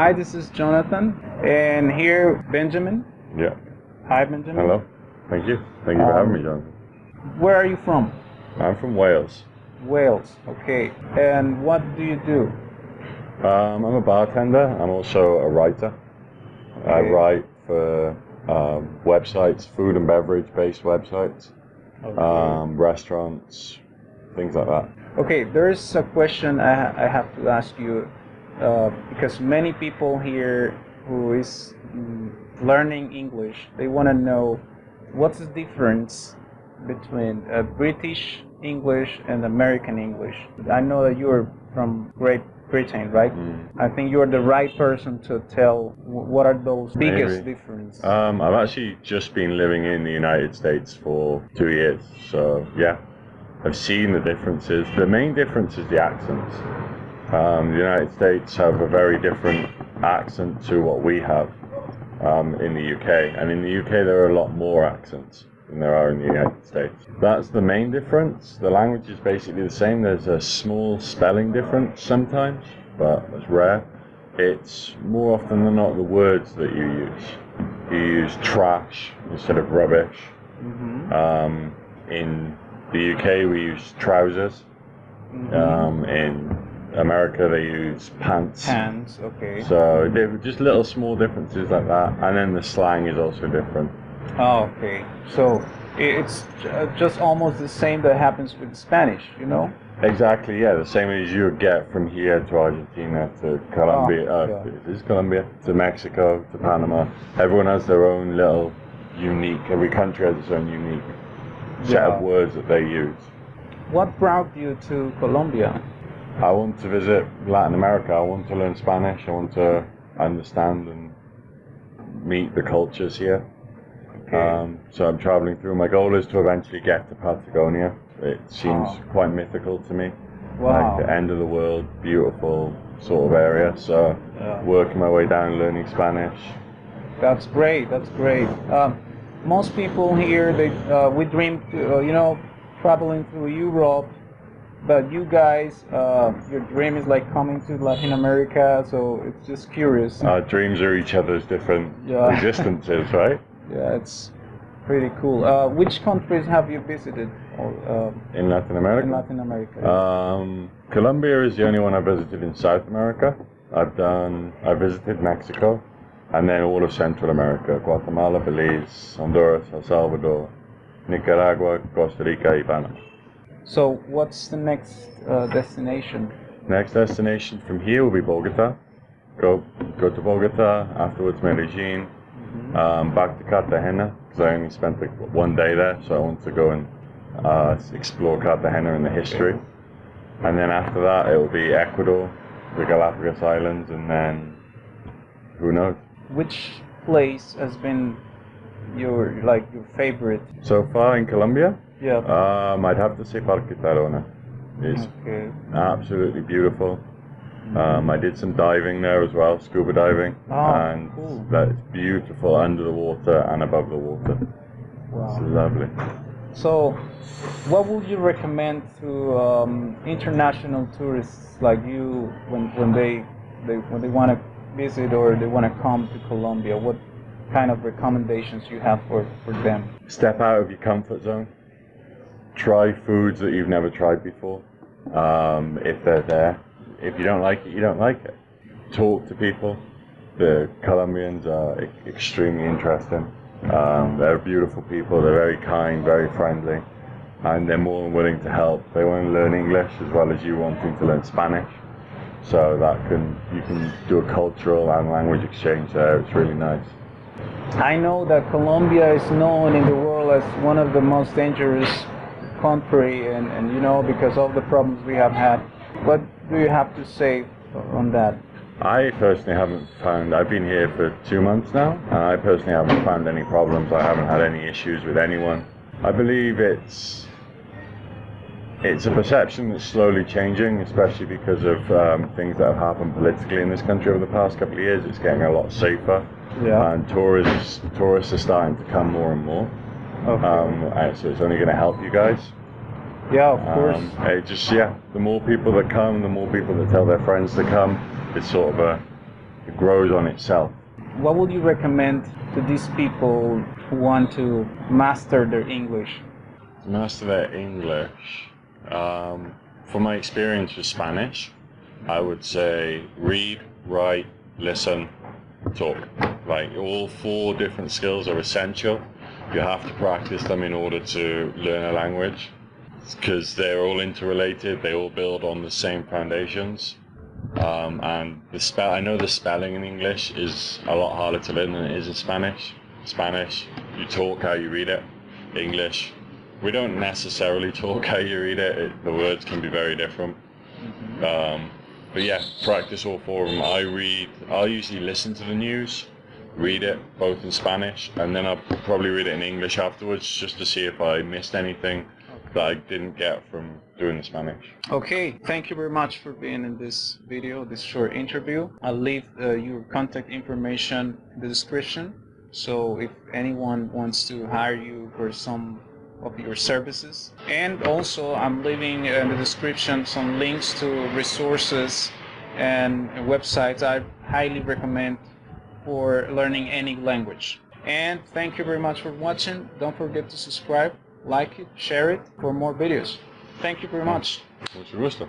Hi, this is Jonathan, and here Benjamin. Yeah. Hi, Benjamin. Hello. Thank you. Thank you for having me, John. Where are you from? I'm from Wales. Wales. Okay. And what do you do? I'm a bartender. I'm also a writer. Okay. I write for websites, food and beverage-based websites, restaurants, things like that. Okay, there's a question I have to ask you, because many people here who is learning English, they want to know what's the difference between British English and American English. I know that you're from Great Britain, right? I think you're the right person to tell what are those biggest differences. I've actually just been living in the United States for 2 years, so yeah, I've seen the differences. The main difference is the accents. The United States have a very different accent to what we have in the UK, and in the UK there are a lot more accents than there are in the United States. That's the main difference. The language is basically the same. There's a small spelling difference sometimes, but it's rare. It's more often than not the words that you use. You use trash instead of rubbish. In the UK we use trousers. In America they use pants. Pants, okay. So just little small differences like that, and then the slang is also different. Oh, okay. So it's just almost the same that happens with Spanish, you know? Exactly, yeah. The same as you would get from here to Argentina to Colombia, this is Colombia, to Mexico, to Panama. Everyone has their own little unique, every country has its own unique set of words that they use. What brought you to Colombia? I want to visit Latin America. I want to learn Spanish. I want to understand and meet the cultures here. So I'm traveling through. My goal is to eventually get to Patagonia. It seems quite mythical to me. Wow. Like the end of the world, beautiful sort of area. So working my way down, learning Spanish. That's great. That's great. Most people here, we dream, traveling through Europe. But you guys, your dream is like coming to Latin America. So it's just curious. Our dreams are each other's different existences, right? Yeah, it's pretty cool. Which countries have you visited in Latin America? In Latin America. Colombia is the only one I've visited in South America. I visited Mexico, and then all of Central America: Guatemala, Belize, Honduras, El Salvador, Nicaragua, Costa Rica, and Panama. So, what's the next destination? Next destination from here will be Bogota. Go to Bogota. Afterwards, Medellin. Back to Cartagena, because I only spent like 1 day there, so I want to go and explore Cartagena and the history. And then after that, it will be Ecuador, the Galapagos Islands, and then who knows? Which place has been your favorite so far in Colombia? Yeah. I'd have to say Parque Tayrona. It's absolutely beautiful. I did some diving there as well, scuba diving, and cool. That's beautiful under the water and above the water. Wow. It's lovely. So, what would you recommend to international tourists like you when they want to visit or they want to come to Colombia? What kind of recommendations you have for them? Step out of your comfort zone. Try foods that you've never tried before, if they're there. If you don't like it, you don't like it. Talk to people. The Colombians are extremely interesting. They're beautiful people. They're very kind, very friendly, and they're more than willing to help. They want to learn English as well as you wanting to learn Spanish. So you can do a cultural and language exchange there. It's really nice. I know that Colombia is known in the world as one of the most dangerous country, and because of the problems we have had. What do you have to say on that? I personally haven't found, I've been here for 2 months now, and I personally haven't found any problems. I haven't had any issues with anyone. I believe it's a perception that's slowly changing, especially because of things that have happened politically in this country over the past couple of years. It's getting a lot safer, and tourists are starting to come more and more. So it's only going to help you guys. Yeah, of course. The more people that come, the more people that tell their friends to come. It's sort of It grows on itself. What would you recommend to these people who want to master their English? To master their English, from my experience with Spanish, I would say read, write, listen, talk. Like all 4 different skills are essential. You have to practice them in order to learn a language because they're all interrelated. They all build on the same foundations. And I know the spelling in English is a lot harder to learn than it is in Spanish. Spanish, you talk how you read it. English, we don't necessarily talk how you read it. The words can be very different. But yeah, practice all 4 of them. I'll usually listen to the news, read it both in Spanish, and then I'll probably read it in English afterwards just to see if I missed anything that I didn't get from doing the Spanish. Okay, thank you very much for being in this video, this short interview. I'll leave your contact information in the description, so if anyone wants to hire you for some of your services. And also I'm leaving in the description some links to resources and websites I highly recommend for learning any language. And thank you very much for watching. Don't forget to subscribe, like it, share it for more videos. Thank you very much. Mucho gusto.